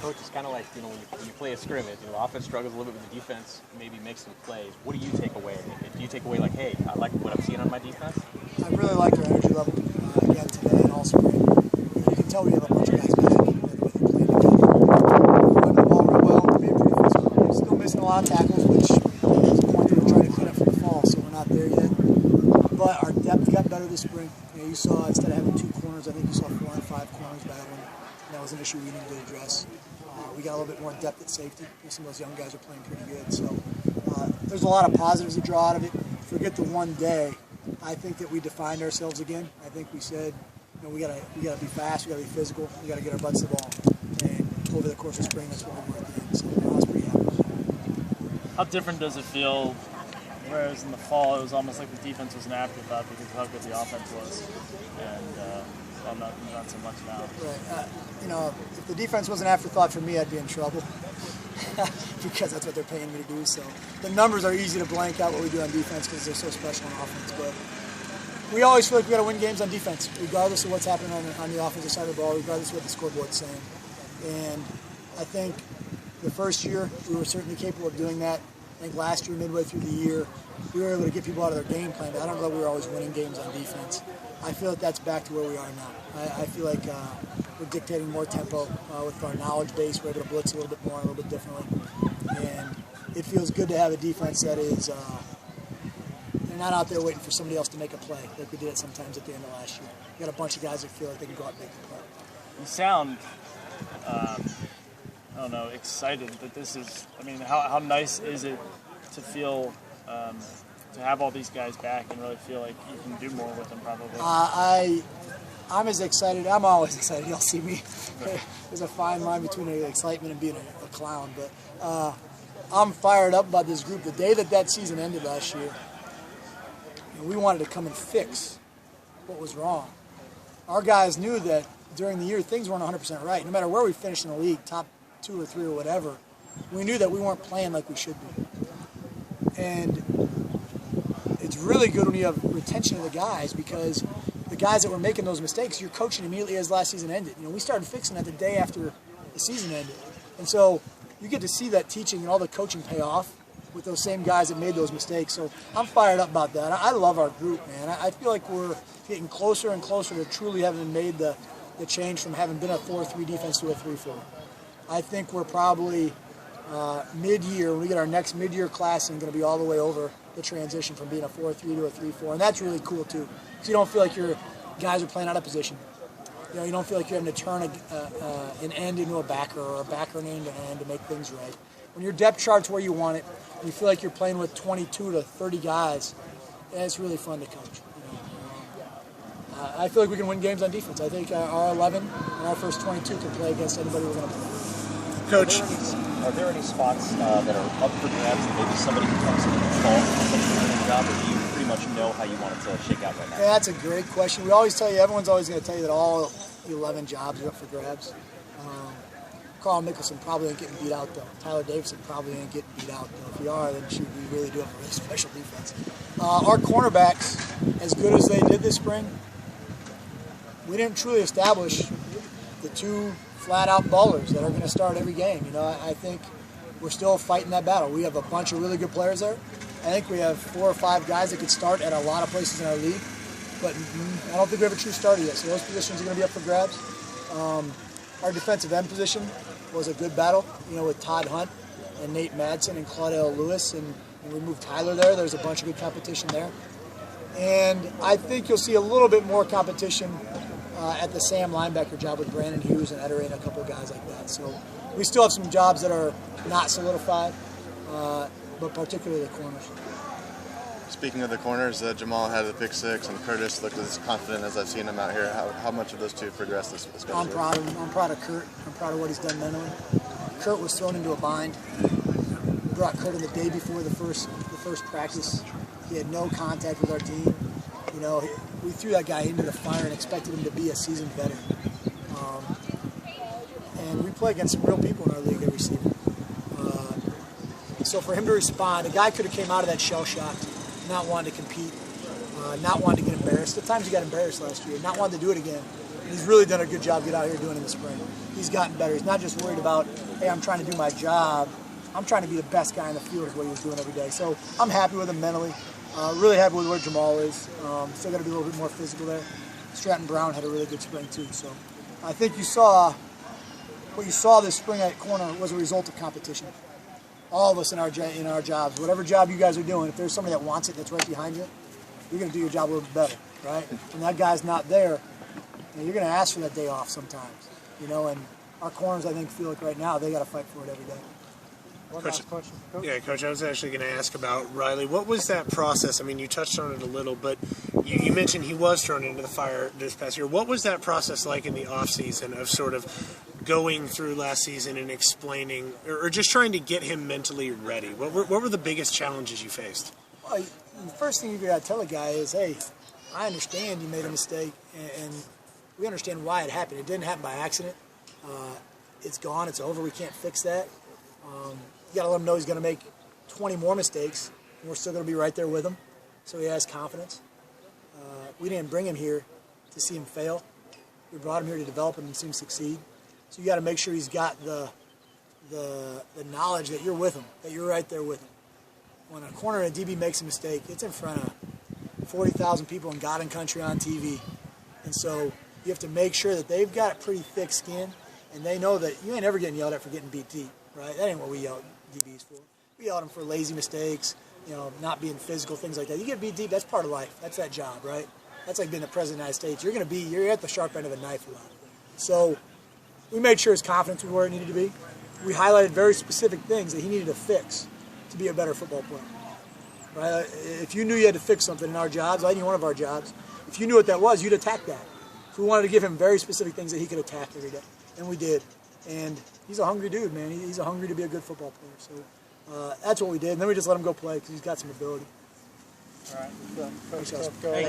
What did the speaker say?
Coach, it's kind of like, when you play a scrimmage, the offense struggles a little bit with the defense, maybe makes some plays. What do you take away? Do you take away like, hey, I like what I'm seeing on my defense? I really like our energy level again today and all spring. You can tell we have a bunch of guys back the way they play together. We run the ball real well, being pretty physical. We're still missing a lot of tackles, which is a point that we're trying to clean up for the fall, so we're not there yet. But our depth got better this spring. You saw, instead of having 2 corners, I think you saw 4 and 5 corners battling. And that was an issue we needed to address. We got a little bit more depth at safety. Some of those young guys are playing pretty good. So there's a lot of positives to draw out of it. Forget the one day. I think that we defined ourselves again. I think we said, we gotta be fast, we gotta be physical, we gotta get our butts to the ball. And over the course of spring, that's what we were at the end. So I was pretty happy. How different does it feel? Whereas in the fall, it was almost like the defense was an afterthought because of how good the offense was, and not so much now. Right. If the defense was an afterthought for me, I'd be in trouble because that's what they're paying me to do. So the numbers are easy to blank out what we do on defense because they're so special on offense. But we always feel like we got to win games on defense, regardless of what's happening on the offensive side of the ball, regardless of what the scoreboard's saying. And I think the first year we were certainly capable of doing that. I think last year, midway through the year, we were able to get people out of their game plan. But I don't know that we were always winning games on defense. I feel like that's back to where we are now. I feel like we're dictating more tempo with our knowledge base. We're able to blitz a little bit more, a little bit differently. And it feels good to have a defense that is they're not out there waiting for somebody else to make a play like we did it sometimes at the end of last year. We got a bunch of guys that feel like they can go out and make the play. You sound, excited that this is, how nice is it to feel, to have all these guys back and really feel like you can do more with them probably? I'm as excited. I'm always excited. You'll see me. There's a fine line between excitement and being a clown. But I'm fired up about this group. The day that season ended last year, we wanted to come and fix what was wrong. Our guys knew that during the year things weren't 100% right. No matter where we finished in the league, top 2 or 3 or whatever, we knew that we weren't playing like we should be. And it's really good when you have retention of the guys because the guys that were making those mistakes, you're coaching immediately as last season ended. We started fixing that the day after the season ended. And so you get to see that teaching and all the coaching pay off with those same guys that made those mistakes. So I'm fired up about that. I love our group, man. I feel like we're getting closer and closer to truly having made the change from having been a 4-3 defense to a 3-4. I think we're probably mid-year, when we get our next mid-year class, and going to be all the way over the transition from being a 4-3 to a 3-4. And that's really cool, too, because you don't feel like your guys are playing out of position. You don't feel like you're having to turn an end into a backer or a backer an end to end to make things right. When your depth chart's where you want it, and you feel like you're playing with 22 to 30 guys, it's really fun to coach. I feel like we can win games on defense. I think our 11 and our first 22 can play against anybody we're going to play. Coach, are there any spots that are up for grabs that maybe somebody can come to the fall for the job, or do you pretty much know how you want it to shake out right now? Yeah, that's a great question. We always tell you, everyone's always going to tell you that all 11 jobs are up for grabs. Carl Mickelson probably ain't getting beat out, though. Tyler Davison probably ain't getting beat out, though. If we are, then shoot, we really do have a really special defense. Our cornerbacks, as good as they did this spring, we didn't truly establish the 2 flat-out ballers that are going to start every game. I think we're still fighting that battle. We have a bunch of really good players there. I think we have 4 or 5 guys that could start at a lot of places in our league, but I don't think we have a true starter yet, so those positions are going to be up for grabs. Our defensive end position was a good battle, with Todd Hunt and Nate Madsen and Claudel Lewis, and we moved Tyler there. There's a bunch of good competition there. And I think you'll see a little bit more competition at the Sam linebacker job with Brandon Hughes and Edery and a couple of guys like that. So we still have some jobs that are not solidified, but particularly the corners. Speaking of the corners, Jamal had the pick 6, and Curtis looked as confident as I've seen him out here. How much of those 2 progressed this year? I'm proud of him. I'm proud of Kurt. I'm proud of what he's done mentally. Kurt was thrown into a bind. We brought Kurt in the day before the first practice. He had no contact with our team. We threw that guy into the fire and expected him to be a seasoned veteran. And we play against some real people in our league every season. So for him to respond, a guy could have came out of that shell shock, not wanting to compete, not wanting to get embarrassed. At times he got embarrassed last year, not wanting to do it again. And he's really done a good job getting out here doing it in the spring. He's gotten better. He's not just worried about, hey, I'm trying to do my job. I'm trying to be the best guy in the field is what he was doing every day. So I'm happy with him mentally. Really happy with where Jamal is. Still got to be a little bit more physical there. Stratton Brown had a really good spring too. So I think what you saw this spring at corner was a result of competition. All of us in our jobs, whatever job you guys are doing, if there's somebody that wants it that's right behind you, you're going to do your job a little bit better, right? When that guy's not there, you're going to ask for that day off sometimes, and our corners, I think, feel like right now they got to fight for it every day. One last question, Coach. Yeah, Coach, I was actually going to ask about Riley. What was that process? I mean, you touched on it a little, but you mentioned he was thrown into the fire this past year. What was that process like in the offseason of sort of going through last season and explaining, or just trying to get him mentally ready? What were the biggest challenges you faced? Well, the first thing you got to tell a guy is, hey, I understand you made a mistake, and we understand why it happened. It didn't happen by accident. It's gone. It's over. We can't fix that. You got to let him know he's going to make 20 more mistakes, and we're still going to be right there with him, so he has confidence. We didn't bring him here to see him fail. We brought him here to develop him and see him succeed. So you got to make sure he's got the knowledge that you're with him, that you're right there with him. When a corner and a DB makes a mistake, it's in front of 40,000 people in God and country on TV. And so you have to make sure that they've got pretty thick skin, and they know that you ain't ever getting yelled at for getting beat deep, right? That ain't what we yell at DBs for. We yell at them for lazy mistakes, not being physical, things like that. You get beat deep, that's part of life. That's that job, right? That's like being the President of the United States. You're at the sharp end of a knife a lot. So we made sure his confidence was where it needed to be. We highlighted very specific things that he needed to fix to be a better football player. Right? If you knew you had to fix something in our jobs, any one of our jobs, if you knew what that was, you'd attack that. So we wanted to give him very specific things that he could attack every day, and we did. And he's a hungry dude, man. He's hungry to be a good football player. So that's what we did. And then we just let him go play because he's got some ability. All right. Thanks, guys.